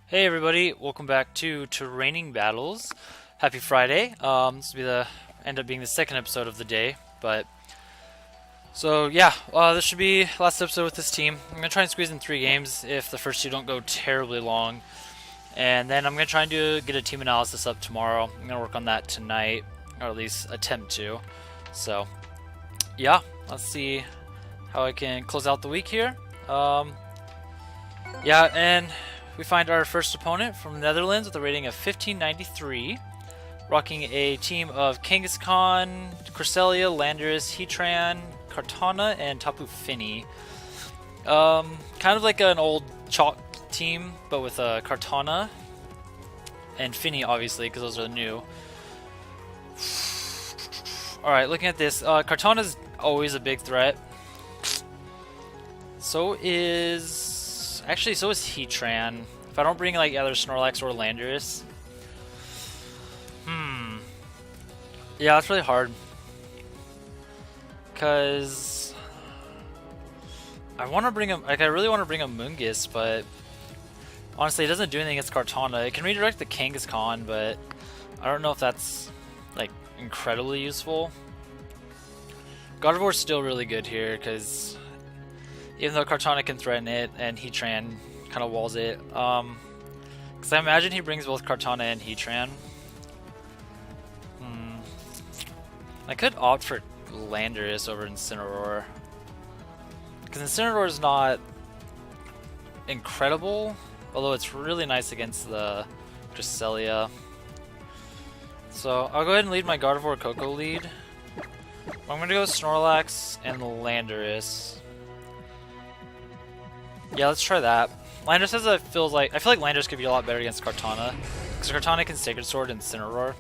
Hey everybody, welcome back to Terraining Battles. Happy Friday. This will be the end up being the second episode of the day, but so yeah, this should be last episode with this team. I'm gonna try and squeeze in 3 games if the first two don't go terribly long, and then I'm gonna try and get a team analysis up tomorrow. I'm gonna work on that tonight, or at least attempt to. So yeah, let's see how I can close out the week here. Yeah, and we find our first opponent from the Netherlands with a rating of 1593, rocking a team of Kangaskhan, Cresselia, Landorus, Heatran, Kartana, and Tapu Fini. Kind of like an old chalk team, but with Kartana and Fini, obviously, because those are new. Alright, looking at this, Kartana's always a big threat. So is Heatran. If I don't bring like either Snorlax or Landorus. Yeah, that's really hard. Cause I really want to bring a Moongus, but honestly it doesn't do anything against Kartana. It can redirect the Kangaskhan, but I don't know if that's like incredibly useful. Gardevoir's still really good here, because even though Kartana can threaten it and Heatran kind of walls it. Because I imagine he brings both Kartana and Heatran. I could opt for Landorus over Incineroar. Because Incineroar is not incredible, although it's really nice against the Cresselia. So I'll go ahead and lead my Gardevoir Koko lead. I'm going to go Snorlax and Landorus. Yeah, let's try that. Landorus I feel like Landorus could be a lot better against Kartana, because Kartana can Sacred Sword and Incineroar.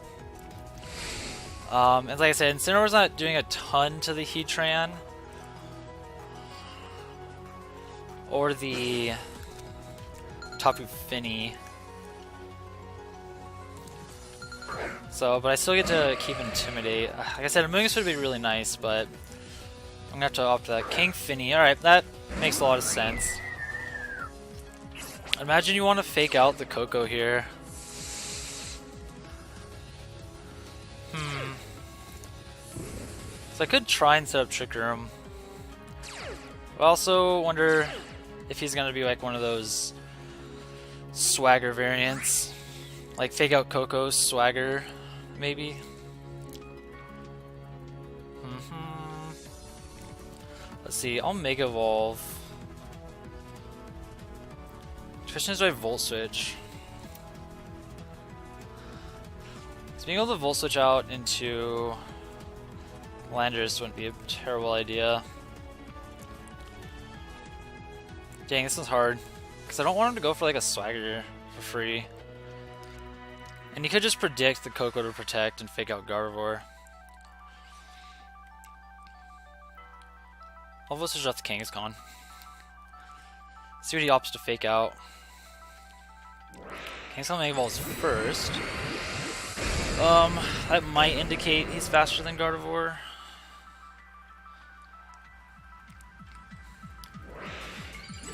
And like I said, Incineroar's not doing a ton to the Heatran or the Tapu Fini. So, but I still get to keep Intimidate. Like I said, a Moongus would be really nice, but I'm gonna have to opt for that. King Fini. Alright, that makes a lot of sense. Imagine you want to fake out the Koko here. So I could try and set up Trick Room. I also wonder if he's gonna be like one of those Swagger variants. Like fake out Koko, Swagger, maybe. Let's see, I'll Mega Evolve. Question is, do I Volt Switch? So being able to Volt Switch out into Landorus wouldn't be a terrible idea. Dang, this is hard. Because I don't want him to go for like a Swagger for free. And he could just predict the Koko to protect and fake out Gardevoir. I'll Volt Switch out the Kangaskhan. See what he opts to fake out. Kangaskhan Mega Evolves first. That might indicate he's faster than Gardevoir.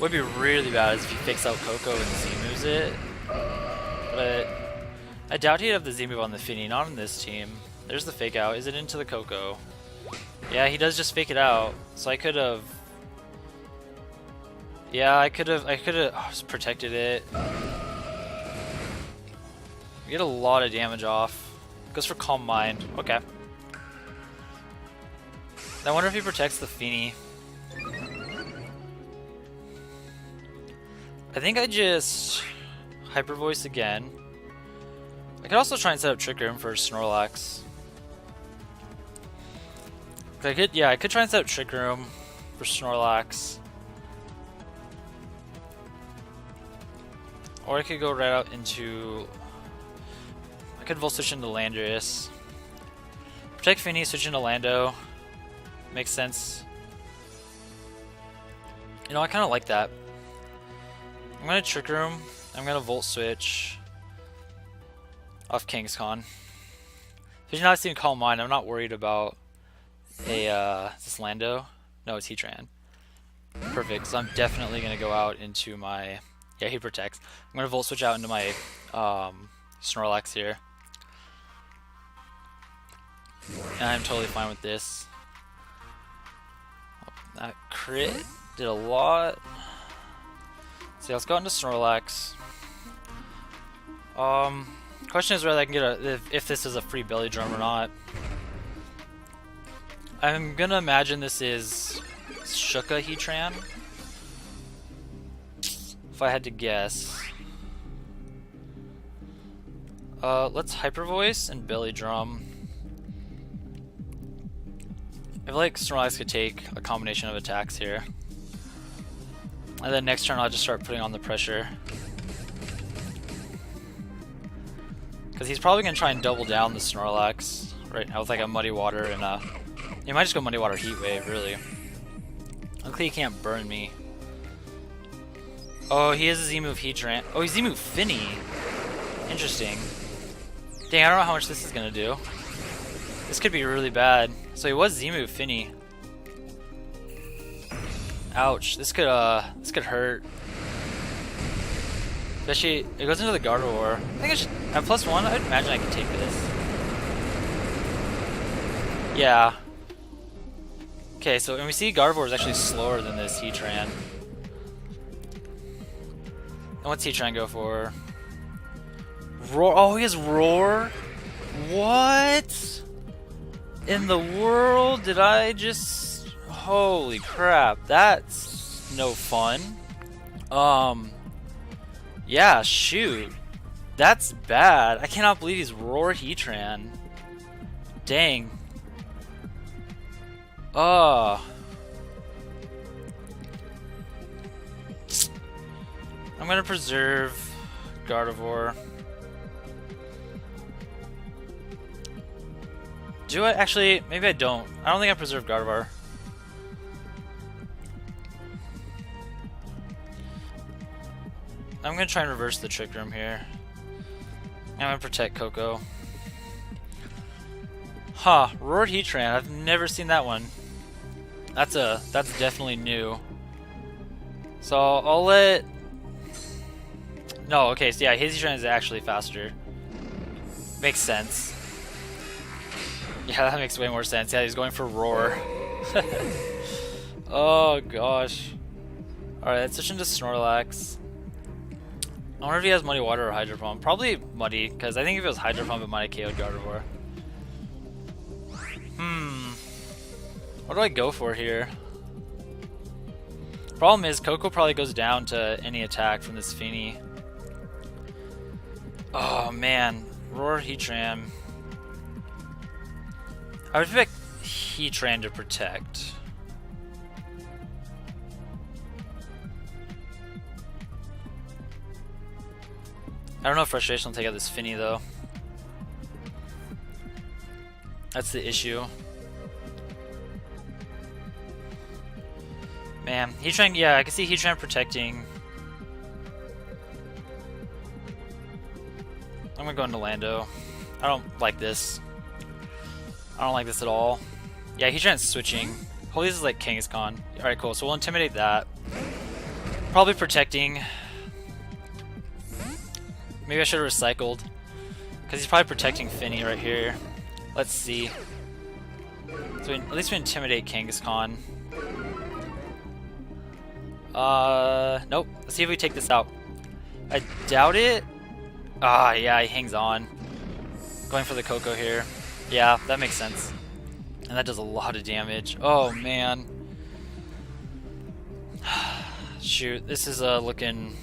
Would be really bad if he fakes out Koko and Z-moves it. But I doubt he'd have the Z-move on the Fini, not on this team. There's the fake out. Is it into the Koko? Yeah, he does just fake it out. So I could have... Yeah, I could have just protected it. We get a lot of damage off. Goes for Calm Mind. Okay. I wonder if he protects the Fini. I think I just Hyper Voice again. I could also try and set up Trick Room for Snorlax. I could try and set up Trick Room for Snorlax. Or I could go right out into... I could Volt Switch into Landorus. Protect Fini, switch into Lando. Makes sense. You know, I kind of like that. I'm going to Trick Room. I'm going to Volt Switch off Kangaskhan. If he's not seeing Calm Mind, I'm not worried about a, is this Lando? No, it's Heatran. Perfect, so I'm definitely going to go out into my Yeah, he protects. I'm gonna Volt Switch out into my Snorlax here. And I'm totally fine with this. That crit did a lot. So let's go into Snorlax. Question is whether I can get if this is a free belly drum or not. I'm gonna imagine this is Shuka Heatran. If I had to guess. Let's Hyper Voice and Belly Drum. I feel like Snorlax could take a combination of attacks here. And then next turn I'll just start putting on the pressure. Because he's probably going to try and double down the Snorlax right now with like a Muddy Water and a... He might just go Muddy Water Heat Wave, really. Luckily he can't burn me. Oh, he has a Z-move Heatran. Oh, he's Z-move Finny. Interesting. Dang, I don't know how much this is going to do. This could be really bad. So he was Z-move Finny. Ouch, this could hurt. Especially, it goes into the Gardevoir. I think I should, at +1, I'd imagine I could take this. Yeah. Okay, so when we see Gardevoir is actually slower than this Heatran. And what's Heatran go for? Roar, oh he has Roar? What? In the world did I just... Holy crap, that's no fun. Yeah, shoot. That's bad. I cannot believe he's Roar Heatran. Dang. I'm gonna preserve Gardevoir. Do I? Actually, maybe I don't. I don't think I preserved Gardevoir. I'm gonna try and reverse the Trick Room here. I'm gonna protect Coco. Huh, Roar Heatran. I've never seen that one. That's definitely new. So I'll let... No, okay, so yeah, his Heatran is actually faster. Makes sense. Yeah, that makes way more sense. Yeah, he's going for Roar. Oh gosh. Alright, let's switch into Snorlax. I wonder if he has Muddy Water or Hydro Pump. Probably Muddy, because I think if it was Hydro Pump, it might have KO'd Gardevoir. What do I go for here? Problem is, Coco probably goes down to any attack from this Feeny. Oh man, Roar Heatran. I would pick Heatran to protect. I don't know if Frustration will take out this Finny though. That's the issue. Man, Heatran, yeah, I can see Heatran protecting. I'm gonna go into Lando. I don't like this. I don't like this at all. Yeah, Heatran's switching. Hopefully this is like Kangaskhan. Alright, cool. So we'll intimidate that. Probably protecting. Maybe I should have recycled. Because he's probably protecting Finny right here. Let's see. So at least we intimidate Kangaskhan. Nope. Let's see if we take this out. I doubt it. Ah, yeah, he hangs on. Going for the Coco here. Yeah, that makes sense. And that does a lot of damage. Oh, man. Shoot, this is looking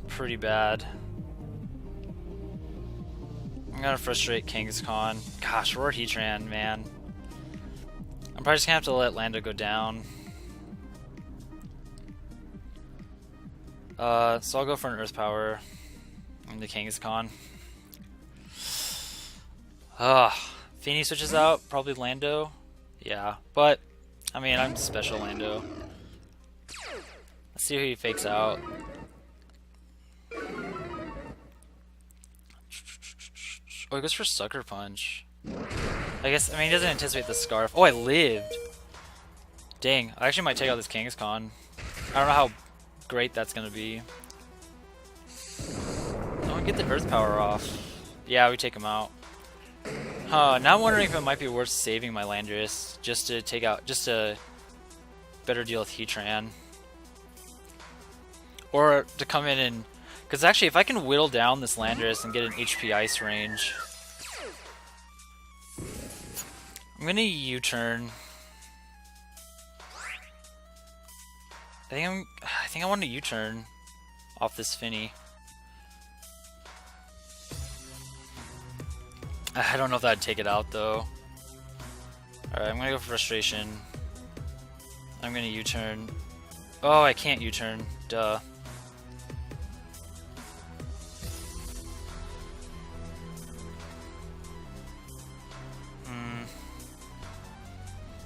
pretty bad. I'm gonna frustrate Kangaskhan. Gosh, Roar Heatran, man. I'm probably just gonna have to let Lando go down. So I'll go for an Earth Power into Kangaskhan. Feeny switches out, probably Lando. Yeah, but, I mean, I'm special Lando. Let's see who he fakes out. Oh, he goes for Sucker Punch. I guess, I mean, he doesn't anticipate the Scarf. Oh, I lived! Dang, I actually might take out this Kangaskhan. I don't know how great that's gonna be. get the Earth Power off. Yeah, we take him out. Now I'm wondering if it might be worth saving my Landorus just to take out, just to better deal with Heatran. Or to come in and, because actually if I can whittle down this Landorus and get an HP Ice range, I'm gonna U-turn. I think I want to U-turn off this Finny. I don't know if that'd take it out though. Alright, I'm gonna go for Frustration. I'm gonna U-turn. Oh, I can't U-turn. Duh.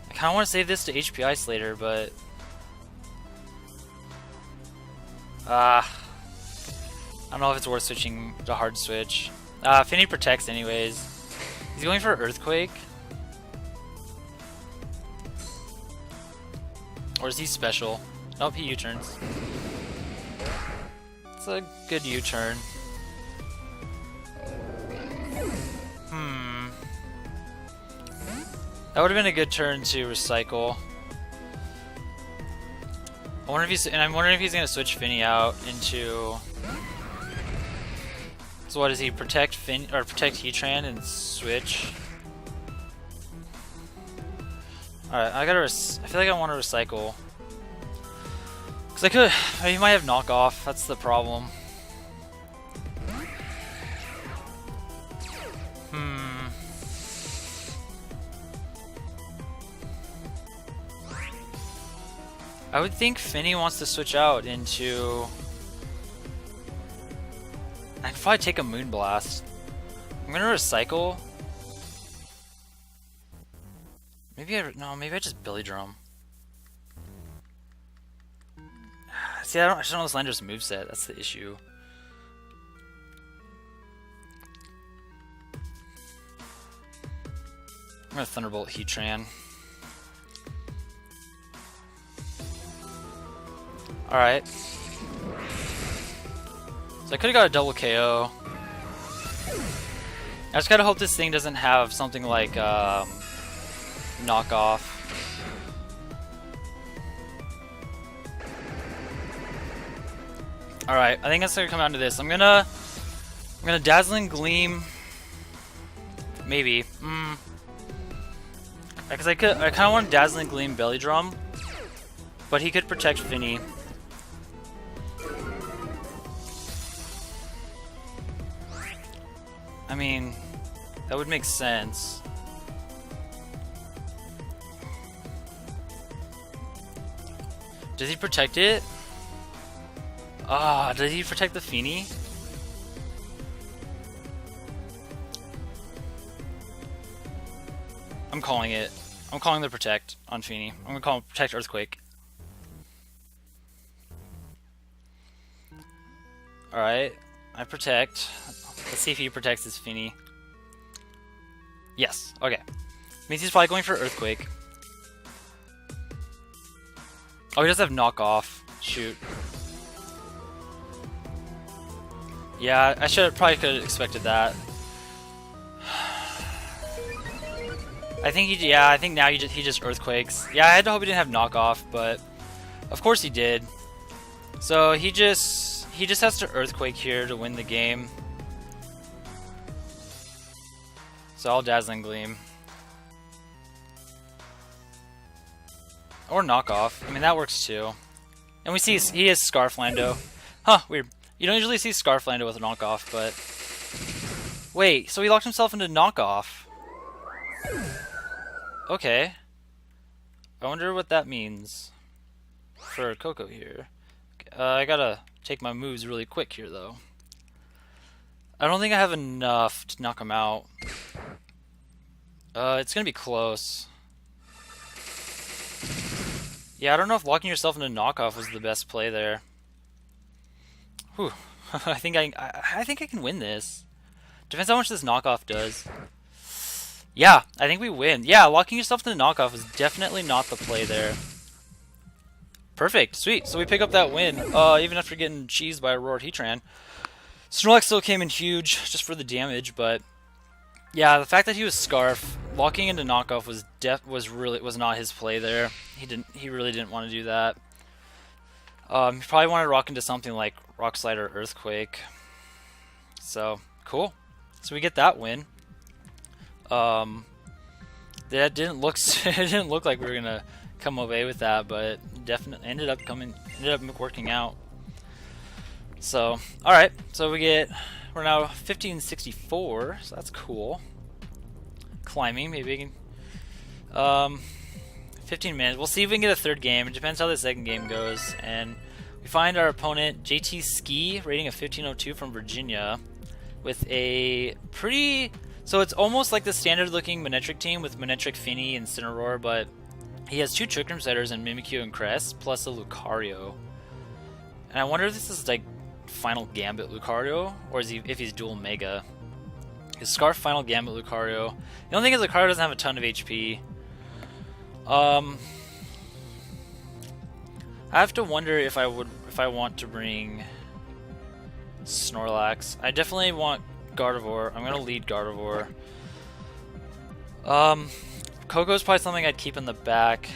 I kinda want to save this to HP Ice later, but... I don't know if it's worth switching to Hard Switch. Finny protects anyways. He's going for Earthquake? Or is he special? Nope, he U-turns. It's a good U-turn. That would have been a good turn to recycle. I wonder if he's, and I'm wondering if he's gonna switch Finny out into. So what does he protect or protect Heatran and switch? All right, I feel like I want to recycle. Cause I could. He might have knockoff. That's the problem. I would think Finny wants to switch out into... I could probably take a Moonblast. I'm gonna recycle. Maybe maybe I just Billy Drum. See, I just don't know this Landorus moveset. That's the issue. I'm gonna Thunderbolt Heatran. Alright. So I could've got a double KO. I just gotta hope this thing doesn't have something like knockoff. Alright, I think that's gonna come down to this. I'm gonna Dazzling Gleam. Maybe. Because I kinda want Dazzling Gleam Belly Drum. But he could protect Finny. I mean, that would make sense. Does he protect it? Does he protect the Finny? I'm calling it. I'm calling the protect on Finny. I'm gonna call him Protect Earthquake. Alright, I protect. Let's see if he protects his Finny. Yes, okay. Means he's probably going for Earthquake. Oh, he does have knockoff. Shoot. Yeah, I probably could have expected that. I think I think now he just Earthquakes. Yeah, I had to hope he didn't have knockoff, but of course he did. So he just has to Earthquake here to win the game. So I'll Dazzling Gleam. Or knockoff. I mean, that works too. And we see he has Scarflando. Huh, weird. You don't usually see Scarflando with a knockoff, but... Wait, so he locked himself into knockoff. Okay. I wonder what that means for Coco here. I gotta take my moves really quick here, though. I don't think I have enough to knock him out. It's gonna be close. Yeah, I don't know if locking yourself into knockoff was the best play there. Whew. I think I can win this. Depends how much this knockoff does. Yeah, I think we win. Yeah, locking yourself into knockoff is definitely not the play there. Perfect, sweet. So we pick up that win, even after getting cheesed by a Roared Heatran. Snorlax still came in huge just for the damage, but yeah, the fact that he was Scarf walking into knockoff was not his play there. He really didn't want to do that. He probably wanted to rock into something like Rock Slide or Earthquake. So cool. So we get that win. That didn't look it didn't look like we were gonna come away with that, but it definitely ended up working out. So all right, so we're now 1564, so that's cool. Climbing, maybe we can 15 minutes. We'll see if we can get a third game. It depends how the second game goes. And we find our opponent JT Ski, rating of 1502 from Virginia, with a pretty. So it's almost like the standard looking Manectric team with Manectric, Finny, and Cineroar, but he has 2 Trick Room Setters and Mimikyu and Crest, plus a Lucario. And I wonder if this is like Final Gambit Lucario, or if he's dual Mega. His Scarf Final Gambit Lucario. The only thing is Lucario doesn't have a ton of HP. I have to wonder if I want to bring Snorlax. I definitely want Gardevoir. I'm gonna lead Gardevoir. Coco's probably something I'd keep in the back.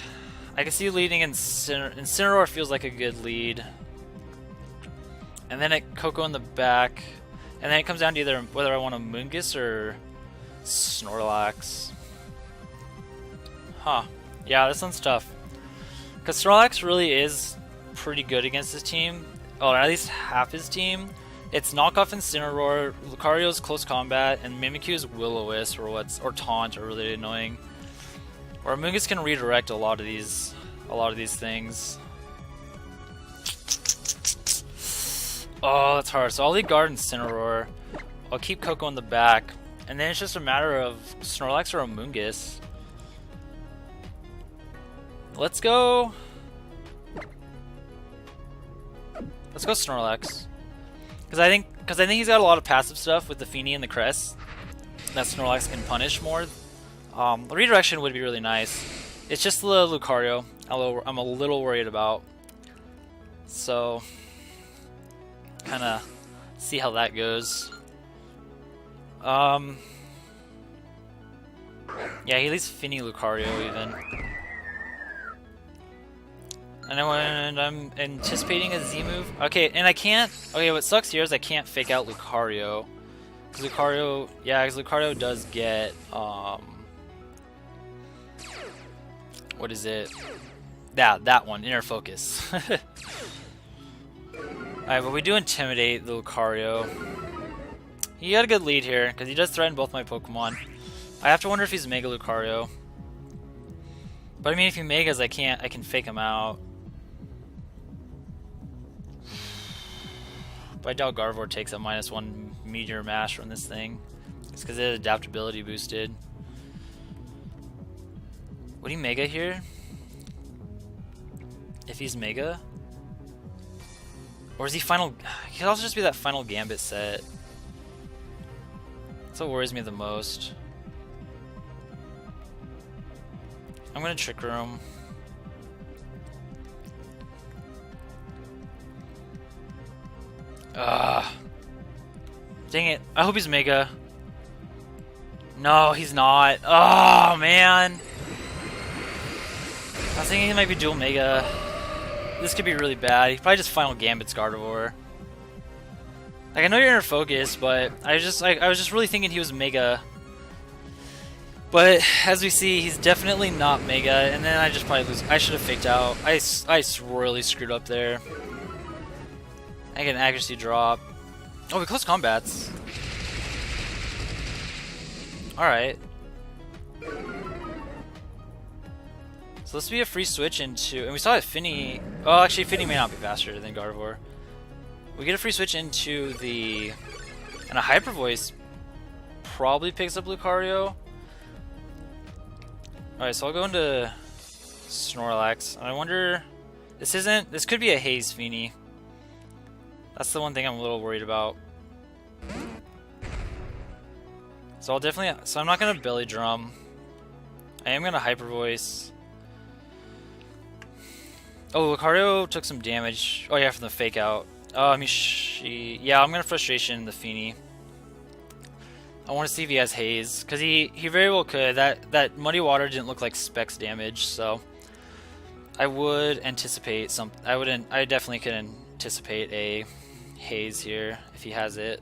I can see leading Incineroar feels like a good lead. And then Coco in the back. And then it comes down to either whether I want a Moongus or Snorlax. Huh. Yeah, this one's tough. Because Snorlax really is pretty good against his team. Or at least half his team. It's Knockoff Incineroar, Lucario's Close Combat, and Mimikyu's Will-O-Wisp or Taunt are really annoying. Or Moongus can redirect a lot of these things. Oh, that's hard. So I'll lead Guard and Incineroar. I'll keep Coco in the back. And then it's just a matter of Snorlax or a Moongus. Let's go Snorlax. Because I think he's got a lot of passive stuff with the Feeny and the Crest that Snorlax can punish more. The redirection would be really nice. It's just the Lucario I'm a little worried about. So, kind of see how that goes. Yeah, he leads Finny Lucario even. And I'm anticipating a Z move. Okay, and I can't. Okay, what sucks here is I can't fake out Lucario. Because Lucario does get. What is it? Yeah, that one, Inner Focus. Alright, but we do intimidate the Lucario. He got a good lead here, because he does threaten both my Pokemon. I have to wonder if he's Mega Lucario. But I mean, if he Megas, I can fake him out. But I doubt Gardevoir takes a -1 Meteor Mash from this thing. It's because it has adaptability boosted. Would he Mega here? If he's Mega? Or is he Final... He could also just be that Final Gambit set. That's what worries me the most. I'm gonna Trick Room. Dang it. I hope he's Mega. No, he's not. Oh, man. I was thinking he might be dual Mega. This could be really bad. He probably just Final Gambit's Gardevoir. Like, I know you're Inner Focus, but I was just really thinking he was Mega. But as we see, he's definitely not Mega, and then I just probably lose. I should have faked out. I really screwed up there. I get an accuracy drop. Oh, we close combats. Alright. So this will be a free switch into... And we saw that Finny... Oh, actually, Finny may not be faster than Gardevoir. We get a free switch into the... And a Hyper Voice probably picks up Lucario. Alright, so I'll go into Snorlax. I wonder... This could be a Haze Feeny. That's the one thing I'm a little worried about. So I'll definitely... So I'm not going to Belly Drum. I am going to Hyper Voice. Oh, Lucario took some damage. Oh yeah, from the Fake Out. Yeah, I'm gonna frustration the Feeny. I want to see if he has haze, because he very well could. That muddy water didn't look like specs damage, so I would anticipate some. I definitely could anticipate a haze here if he has it.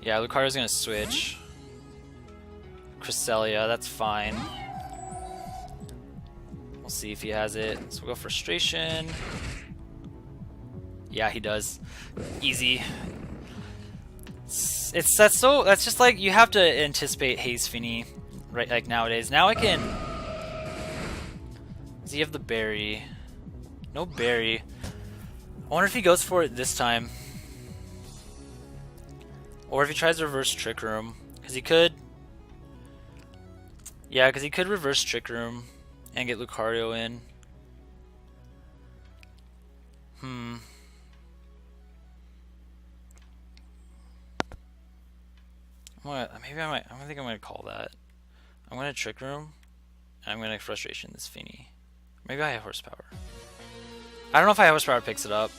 Yeah, Lucario's gonna switch. Cresselia, that's fine. We'll see if he has it. So we'll go frustration. Yeah, he does. Easy. That's just like you have to anticipate Haze Feeny, right? Like nowadays. Now I can. Does he have the berry? No berry. I wonder if he goes for it this time, or if he tries to reverse Trick Room, because he could. Yeah, because he could reverse Trick Room and get Lucario in. Maybe I think I'm gonna call that. I'm gonna Trick Room, and I'm gonna Frustration this Feeny. Maybe I have Horsepower. I don't know if I have Horsepower picks it up.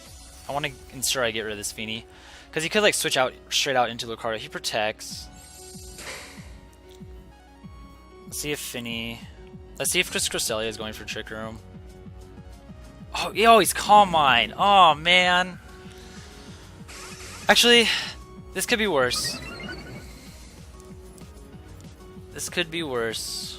I want to ensure I get rid of this Feeny, because he could like switch out straight out into Lucario. He protects. Let's see if Feeny. Let's see if Cresselia is going for Trick Room. Oh, he's Calm Mind. Oh man. Actually, this could be worse. This could be worse.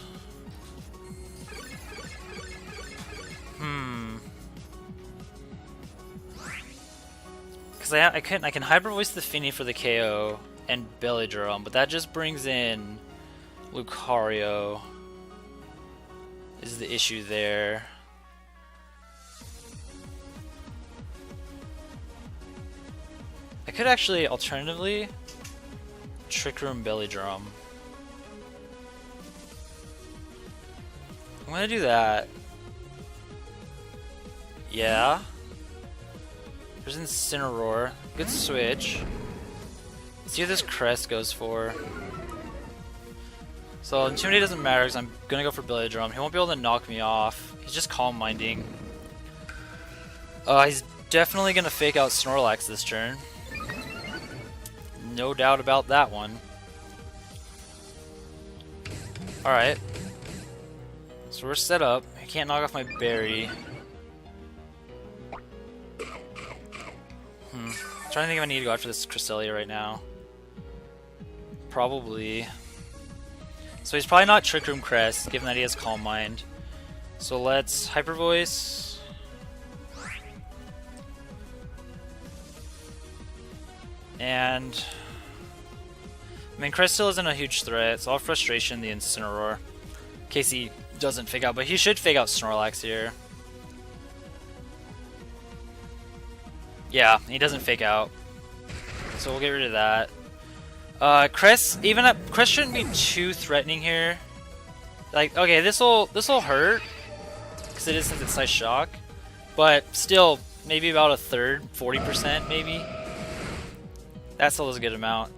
Because I can Hyper Voice the Feeny for the KO and Belly Drum, but that just brings in Lucario. Is the issue there? I could actually alternatively Trick Room Belly Drum. I'm gonna do that. Yeah. There's Incineroar. Good switch. Let's see what this Crest goes for. So Intimidate doesn't matter because I'm gonna go for Belly Drum. He won't be able to knock me off. He's just Calm Minding. He's definitely gonna fake out Snorlax this turn. No doubt about that one. Alright. So we're set up. I can't knock off my berry. I'm trying to think if I need to go after this Cresselia right now. Probably. So he's probably not Trick Room Crest, given that he has Calm Mind. So let's Hyper Voice. And I mean, Crest still isn't a huge threat, so I'll Frustration the Incineroar. In case he doesn't fake out, but he should fake out Snorlax here. Yeah, he doesn't fake out. So we'll get rid of that. Crest shouldn't be too threatening here. Like, okay, this'll hurt because it is Synthesized Shock, but still maybe about a third, 40% maybe. That still is a good amount.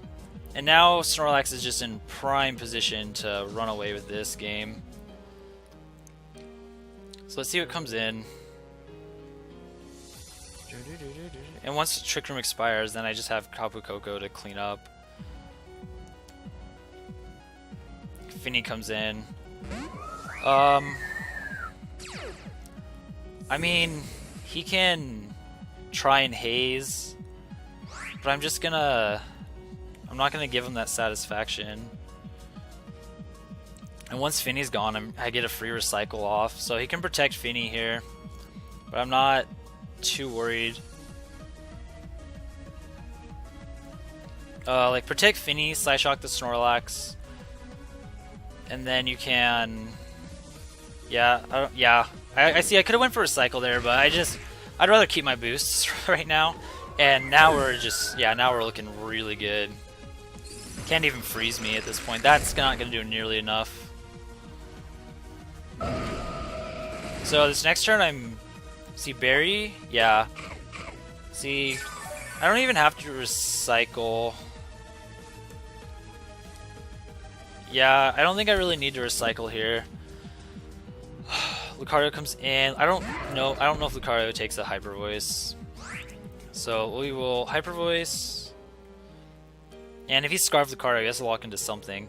And now Snorlax is just in prime position to run away with this game. So let's see what comes in. And once Trick Room expires, then I just have Kapu Koko to clean up. Feeny comes in. I mean, he can try and haze, but I'm not gonna give him that satisfaction. And once Feeny's gone, I get a free recycle off, so he can protect Feeny here, but I'm not too worried. Like protect Feeny, Psyshock the Snorlax, and then you can. I see. I could have went for recycle there, but I'd rather keep my boosts right now. And now we're looking really good. Can't even freeze me at this point. That's not gonna do nearly enough. So this next turn, see Berry. Yeah. See, I don't even have to recycle. Yeah, I don't think I really need to recycle here. Lucario comes in. I don't know if Lucario takes a Hyper Voice. So we will Hyper Voice, and if he's Scarf Lucario, he has to lock into something.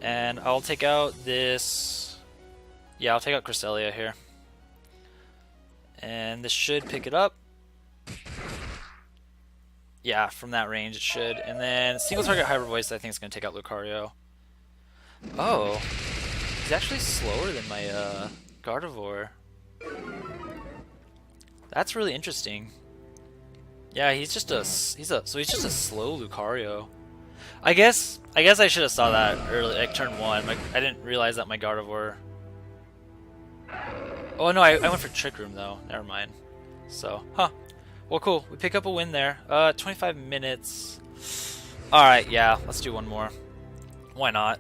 And I'll take out this. Yeah, I'll take out Cresselia here. And this should pick it up. Yeah, from that range it should. And then single target Hyper Voice, I think is going to take out Lucario. Oh, he's actually slower than my Gardevoir. That's really interesting. Yeah, he's just a so he's just a slow Lucario. I guess I should have saw that early, like turn 1. Like, I didn't realize that my Gardevoir. Oh no, I went for Trick Room though. Never mind. So, huh. Well, cool. We pick up a win there. 25 minutes. All right, yeah. Let's do one more. Why not?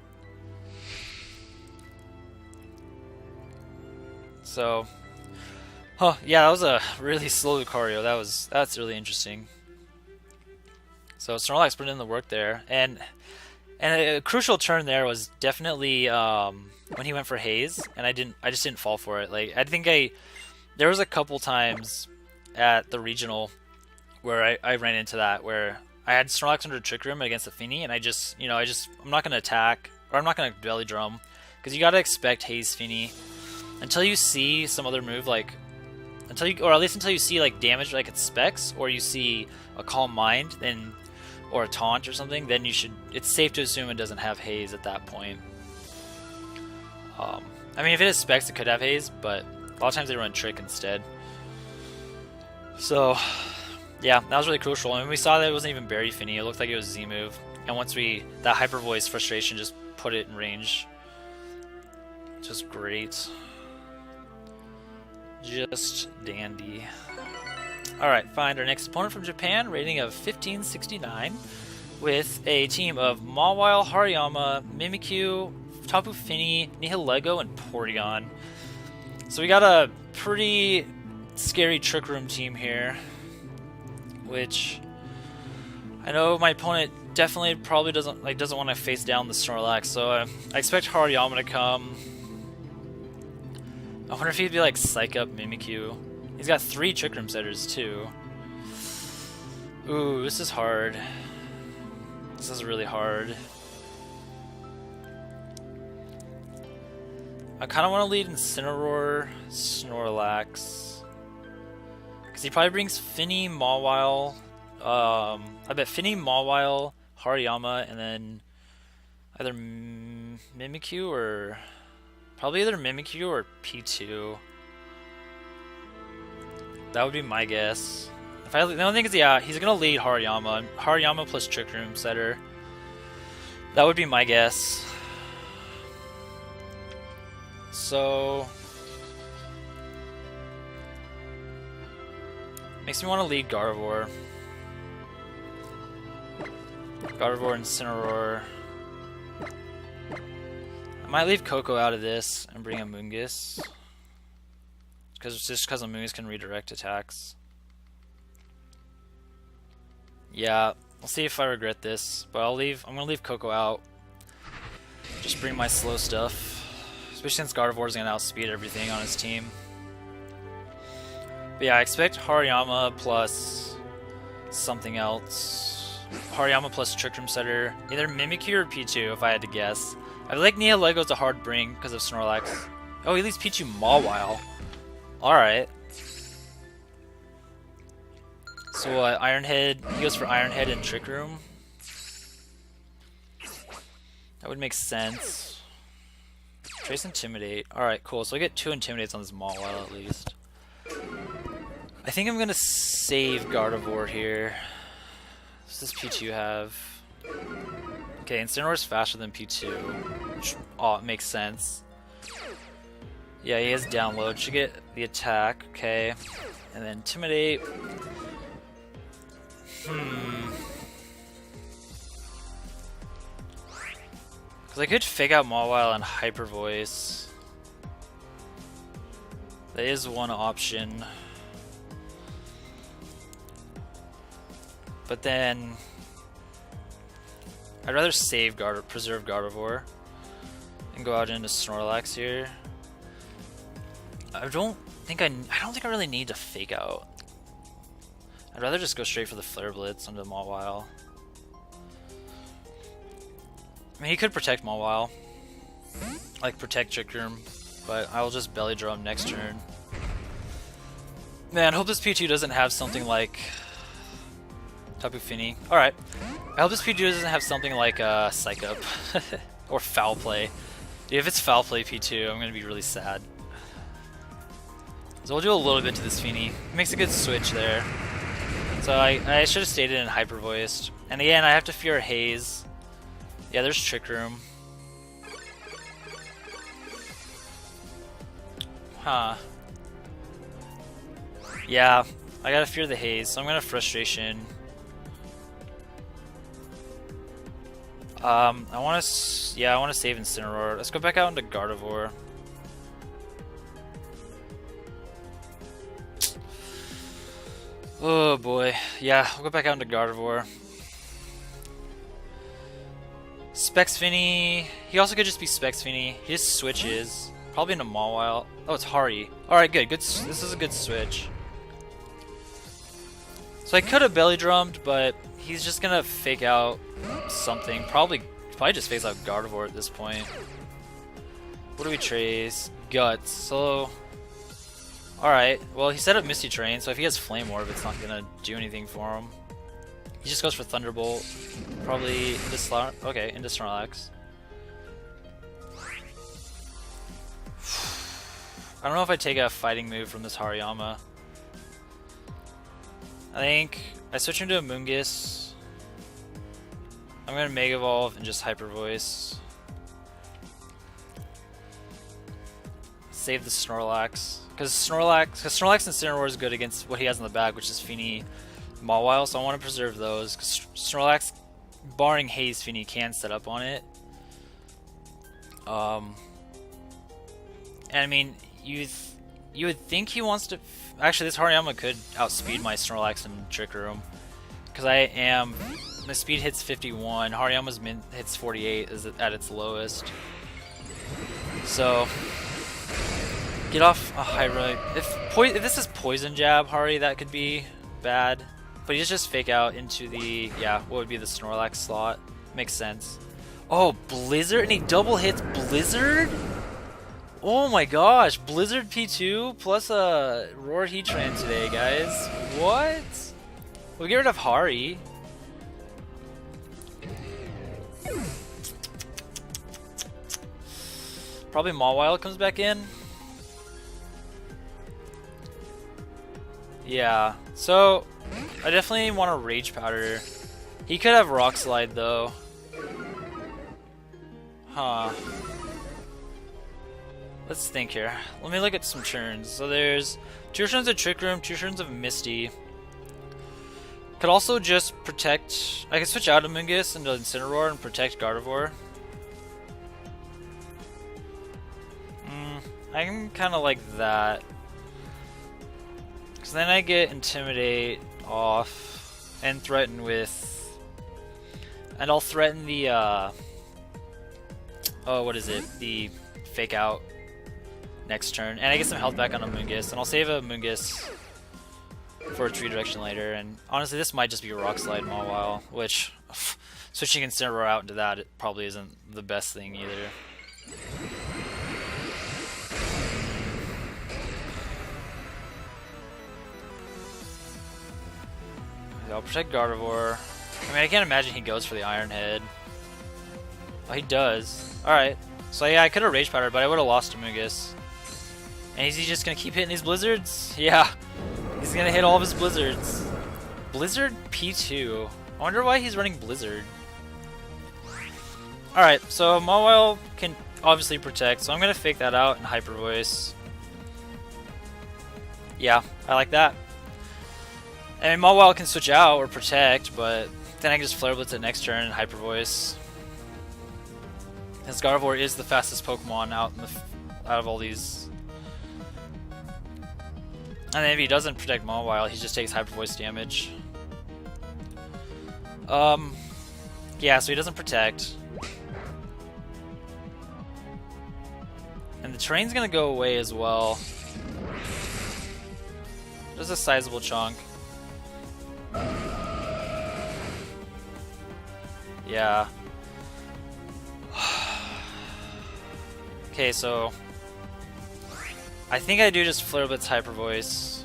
So, huh? Yeah, that was a really slow Lucario. That's really interesting. So Snorlax put in the work there, and a crucial turn there was definitely when he went for Haze, and I just didn't fall for it. Like, I think there was a couple times at the regional where I ran into that, where I had Snorlax under Trick Room against a Fini, and I'm not gonna attack, or I'm not gonna Belly Drum, because you gotta expect Haze Fini until you see some other move, like until you see like damage like its specs, or you see a Calm Mind, then or a Taunt or something, then it's safe to assume it doesn't have Haze at that point. I mean, if it has specs, it could have Haze, but a lot of times they run Trick instead. So, yeah, that was really crucial. I mean, we saw that it wasn't even Berry Fini, it looked like it was Z-move. And once that Hyper Voice frustration just put it in range. Just great. Just dandy. Alright, find our next opponent from Japan, rating of 1569, with a team of Mawile, Hariyama, Mimikyu, Tapu Fini, Nihilego, and Porygon. So we got a pretty scary Trick Room team here, which I know my opponent definitely probably doesn't want to face down the Snorlax, so I expect Hariyama to come. I wonder if he'd be like Psych Up Mimikyu. He's got 3 Trick Room setters too. Ooh, this is hard. This is really hard. I kind of want to lead Incineroar, Snorlax, because he probably brings Fini, Mawile. I bet Fini, Mawile, Hariyama, and then either Mimikyu or probably either Mimikyu or P2. That would be my guess. The only thing is, yeah, he's gonna lead Hariyama. Hariyama plus Trick Room setter. That would be my guess. So makes me want to lead Gardevoir. Gardevoir and Incineroar. I might leave Coco out of this and bring a Mungus, because a Mungus can redirect attacks. Yeah, we'll see if I regret this, but I'm gonna leave Coco out. Just bring my slow stuff, especially since Gardevoir's gonna outspeed everything on his team. But yeah, I expect Hariyama plus something else. Hariyama plus Trick Room setter, either Mimikyu or P2 if I had to guess. I feel like Nihilego's a hard bring because of Snorlax. Oh, he leaves Pichu Mawile. Alright. So Iron Head, he goes for Iron Head and Trick Room. That would make sense. Trace Intimidate. Alright, cool. So I get 2 Intimidates on this Mawile at least. I think I'm gonna save Gardevoir here. What does P2 have? Okay, Incineroar's faster than P2. Which, it makes sense. Yeah, he has download. Should get the attack. Okay. And then Intimidate. Because I could fake out Mawile and Hyper Voice. That is one option. But then I'd rather preserve Gardevoir and go out into Snorlax here. I don't think I really need to fake out. I'd rather just go straight for the Flare Blitz onto Mawile. I mean, he could protect Mawile. Like, protect Trick Room. But I'll just Belly Drum next turn. Man, I hope this P2 doesn't have something like Tapu Fini. Alright. I hope this P2 doesn't have something like Psych Up. Or Foul Play. Dude, if it's Foul Play P2, I'm gonna be really sad. So we'll do a little bit to this Fini. Makes a good switch there. So I should have stayed in Hyper Voiced. And again, I have to fear Haze. Yeah, there's Trick Room. Huh. Yeah, I gotta fear the Haze, so I'm gonna Frustration. I wanna save Incineroar. Let's go back out into Gardevoir. Oh boy. Yeah, we'll go back out into Gardevoir. Specs Fini. He also could just be Specs Fini. He just switches. Probably into Mawile. Oh, it's Hari. Alright, good. This is a good switch. So I could have Belly Drummed, but he's just gonna fake out something. Probably just fakes out Gardevoir at this point. What do we trace? Guts. So... Alright, well he set up Misty Terrain, so if he has Flame Orb, it's not gonna do anything for him. He just goes for Thunderbolt. Probably into Snorlax. I don't know if I take a fighting move from this Hariyama. I think I switch into a Moongus. I'm gonna Mega Evolve and just Hyper Voice. Save the Snorlax. Because Snorlax and Incineroar is good against what he has in the bag, which is Fini, Mawile, so I want to preserve those. Because Snorlax, barring Haze, Fini can set up on it. And I mean, you would think he wants to... Actually, this Hariyama could outspeed my Snorlax and Trick Room. Because my speed hits 51, Hariyama's min hits 48 is at its lowest. So... Get off a Hyrule. If this is Poison Jab, Hari, that could be bad. But he's just fake out into the, what would be the Snorlax slot. Makes sense. Oh, Blizzard? And he double hits Blizzard? Oh my gosh, Blizzard P2 plus a Roar Heatran today, guys. What? We'll get rid of Hari. Probably Mawile comes back in. Yeah, so I definitely want to Rage Powder. He could have Rock Slide though. Huh. Let's think here. Let me look at some turns. So there's 2 turns of Trick Room, 2 turns of Misty. Could also just protect... I could switch out Amoonguss into Incineroar and protect Gardevoir. I'm kind of like that. Because then I get Intimidate off and threaten with... And I'll threaten the... Oh, what is it? The Fake Out next turn. And I get some health back on Amoonguss. And I'll save a Amoonguss for a Tree Direction later. And honestly, this might just be a Rock Slide Mawile, which... Switching Incineroar out into that, it probably isn't the best thing either. I'll protect Gardevoir. I mean, I can't imagine he goes for the Iron Head. Oh, he does. Alright. So yeah, I could have Rage Powder, but I would have lost to Amoonguss. And is he just going to keep hitting these Blizzards? Yeah. He's going to hit all of his Blizzards. Blizzard P2. I wonder why he's running Blizzard. Alright, so Mawile can obviously protect, so I'm going to fake that out and Hyper Voice. Yeah, I like that. I mean, Mawile can switch out or protect, but then I can just Flare Blitz it next turn and Hyper Voice. Since Gardevoir is the fastest Pokemon out of all these. And then if he doesn't protect Mawile, he just takes Hyper Voice damage. Yeah, so he doesn't protect. And the terrain's gonna go away as well. Just a sizable chunk. Yeah. Okay, so I think I do just Flare Blitz Hyper Voice.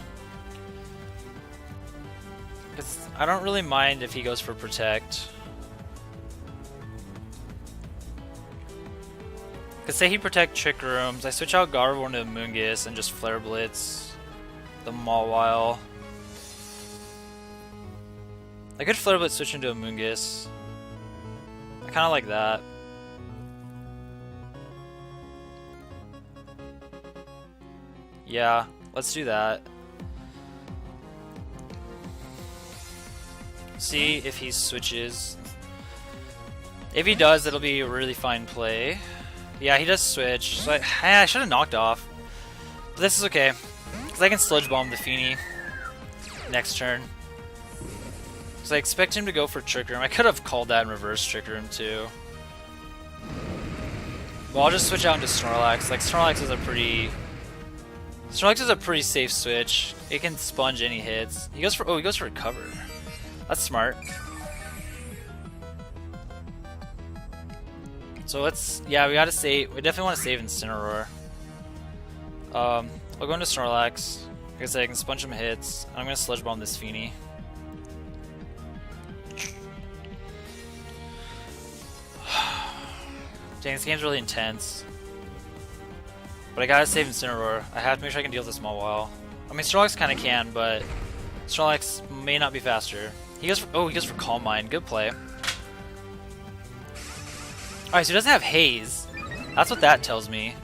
Because I don't really mind if he goes for Protect. Because say he Protect Trick Rooms, I switch out Gardevoir into Amoonguss and just Flare Blitz the Mawile. I could Flare Blitz switch into Amoonguss. I kind of like that. Yeah, let's do that. See if he switches. If he does, it'll be a really fine play. Yeah, he does switch. So I should have knocked off. But this is okay. Because I can Sludge Bomb the Feeny next turn. Because I expect him to go for Trick Room. I could have called that in reverse Trick Room too. Well, I'll just switch out into Snorlax. Like, Snorlax is a pretty safe switch. It can sponge any hits. He goes for Recover. That's smart. So yeah, we gotta save. We definitely want to save Incineroar. I'll go into Snorlax. Like I said, I can sponge some hits. I'm gonna Sludge Bomb this Feeny. Dang, this game's really intense. But I gotta save Incineroar. I have to make sure I can deal with this Mawile. I mean, Snorlax kind of can, but Snorlax may not be faster. He goes for Calm Mind. Good play. Alright, so he doesn't have Haze. That's what that tells me.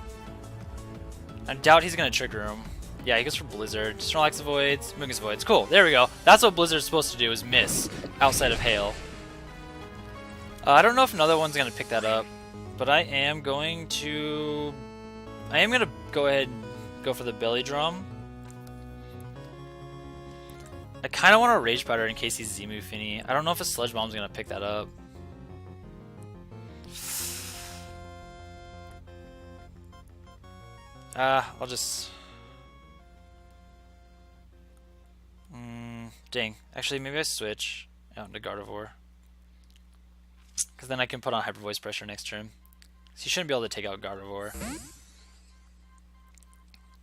I doubt he's gonna Trick Room. Yeah, he goes for Blizzard. Snorlax avoids, Amoonguss avoids. Cool, there we go. That's what Blizzard's supposed to do, is miss outside of Hail. I don't know if another one's gonna pick that up, but I am gonna go ahead and go for the Belly Drum. I kind of want a Rage Powder in case he's Zemu Finny. I don't know if a Sludge Bomb's gonna pick that up. I'll just... dang. Actually, maybe I switch out into Gardevoir. Because then I can put on Hyper Voice Pressure next turn. So you shouldn't be able to take out Gardevoir.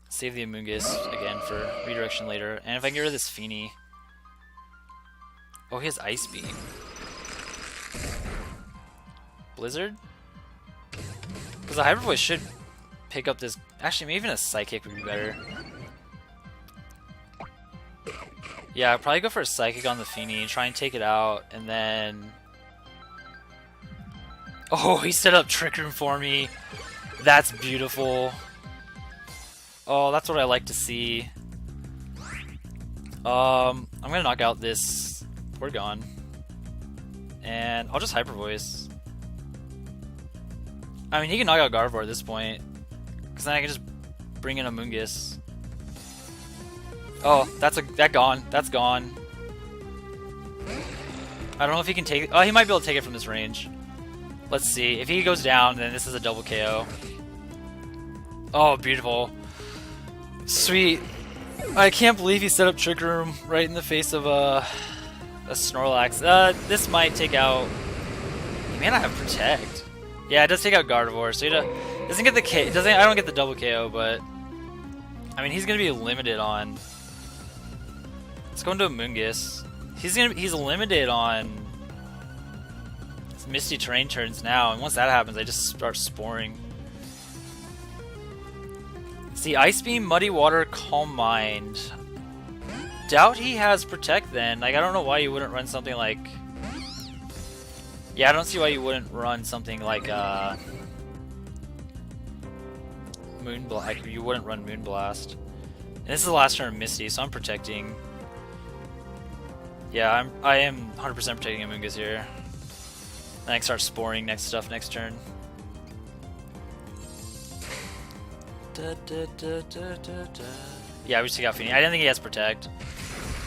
Save the Amoonguss again for redirection later. And if I can get rid of this Feeny... Oh, he has Ice Beam. Blizzard? Because the Hyper Voice should pick up this... Actually, maybe even a Psychic would be better. Yeah, I'd probably go for a Psychic on the Feeny, try and take it out, and then... Oh, he set up Trick Room for me. That's beautiful. Oh, that's what I like to see. I'm gonna knock out this Porygon. And I'll just Hyper Voice. I mean, he can knock out Gardevoir at this point. Because then I can just bring in Amoonguss. Oh, that's gone. That's gone. I don't know if he can take it. Oh, he might be able to take it from this range. Let's see. If he goes down, then this is a double KO. Oh, beautiful. Sweet. I can't believe he set up Trick Room right in the face of a Snorlax. This might take out... He may not have Protect. Yeah, it does take out Gardevoir, so he doesn't get the K. I don't get the double KO, but I mean, he's gonna be limited on... Let's go into Amoonguss. He's limited on Misty Terrain turns now, and once that happens, I just start sporing. See, Ice Beam, Muddy Water, Calm Mind. Doubt he has Protect then. Like, I don't know why you wouldn't run something like... Yeah, I don't see why you wouldn't run something like Moonblast. You wouldn't run Moonblast. And this is the last turn of Misty, so I'm protecting. Yeah, I am 100% protecting Amoonguss here. Then I can start sporing next turn. Yeah, we just got Feeny. I didn't think he has Protect.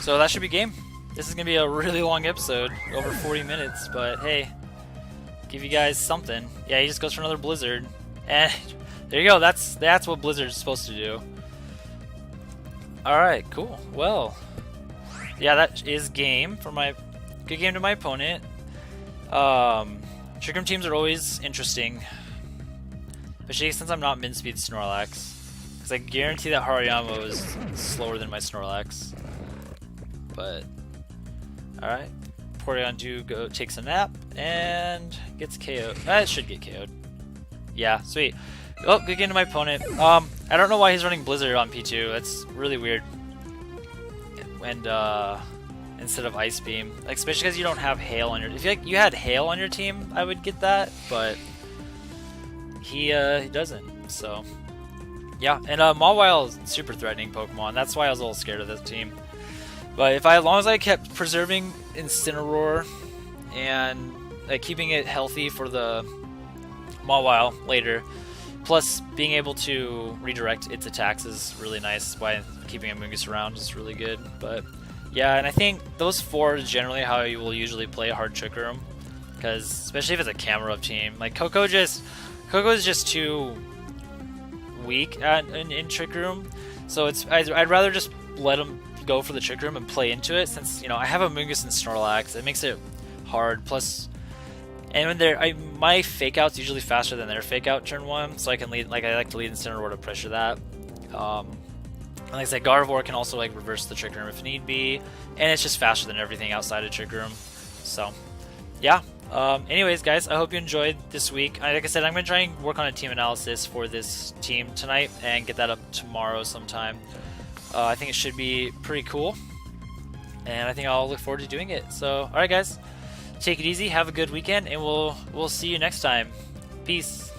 So that should be game. This is going to be a really long episode, over 40 minutes, but hey, give you guys something. Yeah, he just goes for another Blizzard. And there you go, that's what Blizzard is supposed to do. Alright, cool. Well, yeah, that is game for my... Good game to my opponent. Trick Room teams are always interesting, especially since I'm not min-speed Snorlax. Because I guarantee that Hariyama is slower than my Snorlax. But, alright. Porygon2 takes a nap and gets KO'd. It should get KO'd. Yeah, sweet. Oh, good game to my opponent. I don't know why he's running Blizzard on P2. That's really weird. And, instead of Ice Beam. Like, especially because you don't have Hail on your... If you had Hail on your team, I would get that, but he doesn't, so... Yeah, and Mawile is super threatening Pokemon. That's why I was a little scared of this team. But as long as I kept preserving Incineroar and like keeping it healthy for the Mawile later, plus being able to redirect its attacks is really nice. By keeping Amoonguss around is really good. But yeah, and I think those four is generally how you will usually play a hard Trick Room, because especially if it's a Camerupt team, like Coco is just too weak in Trick Room, so I'd rather just let him go for the Trick Room and play into it, since I have Amoonguss and Snorlax. It makes it hard. Plus, and when my fake out's usually faster than their fake out turn one, so I can lead. Like I like to lead Incineroar to pressure that. And like I said, Gardevoir can also like reverse the Trick Room if need be, and it's just faster than everything outside of Trick Room. So, yeah. Anyways, guys, I hope you enjoyed this week. Like I said, I'm going to try and work on a team analysis for this team tonight and get that up tomorrow sometime. I think it should be pretty cool, and I think I'll look forward to doing it. So, alright guys, take it easy, have a good weekend, and we'll see you next time. Peace.